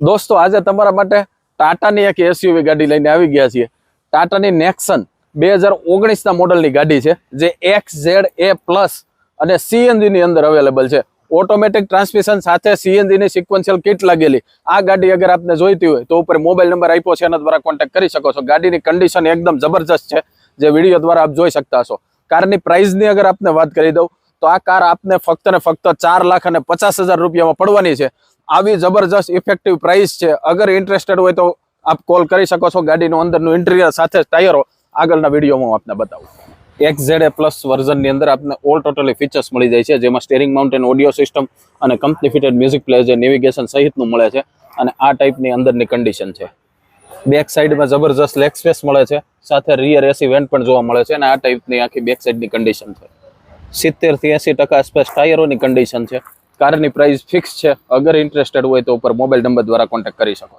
દોસ્તો આજે તમારા માટે ટાટાની એક એસયુવી ગાડી લઈને આવી ગયા છીએ. ટાટાની નેક્સન 2019ના મોડલની ગાડી છે, જે XZA+ અને CNG ની અંદર અવેલેબલ છે. ઓટોમેટિક ટ્રાન્સમિશન સાથે CNG ની સિક્વન્શિયલ કિટ લાગેલી આ ગાડી અગર આપને જોઈતી હોય તો ઉપર મોબાઈલ નંબર આપ્યો છે, એના દ્વારા કોન્ટેક્ટ કરી શકો છો. ગાડીની કન્ડિશન એકદમ જબરજસ્ત છે, જે વિડીયો દ્વારા આપ જોઈ શકતા છો. કારની પ્રાઇસની અગર આપને વાત કરી દઉં તો આ કાર આપને ફક્ત ને ફક્ત 4,50,000 રૂપિયામાં પડવાની છે. આવી જબરજસ્ત ઇફેક્ટિવ પ્રાઇસ છે. અગર ઇન્ટરેસ્ટેડ હોય તો આપ કોલ કરી શકો છો. ગાડીનું અંદરનું ઇન્ટિરિયર સાથે ટાયરો આગળના વિડીયોમાં હું આપને બતાવું. XZA+ વર્ઝનની અંદર આપને ઓલ ટોટલી ફીચર્સ મળી જાય છે, જેમાં સ્ટીરિંગ માઉન્ટેન ઓડિયો સિસ્ટમ અને કંપની ફિટેડ મ્યુઝિક પ્લેયર છે, નેવિગેશન સહિતનું મળે છે. અને આ ટાઈપની અંદરની કન્ડિશન છે. બેક સાઈડમાં જબરજસ્ત લેગ સ્પેસ મળે છે, સાથે રિયર એસી વેન્ટ પણ જોવા મળે છે. અને આ ટાઈપની આખી બેક સાઈડની કન્ડિશન છે. 70 થી 80% આસપાસ ટાયરોની કન્ડિશન છે. કારની પ્રાઇસ ફિક્સ છે. અગર ઇન્ટરેસ્ટેડ હોય તો ઉપર મોબાઈલ નંબર દ્વારા કોન્ટેક્ટ કરી શકો.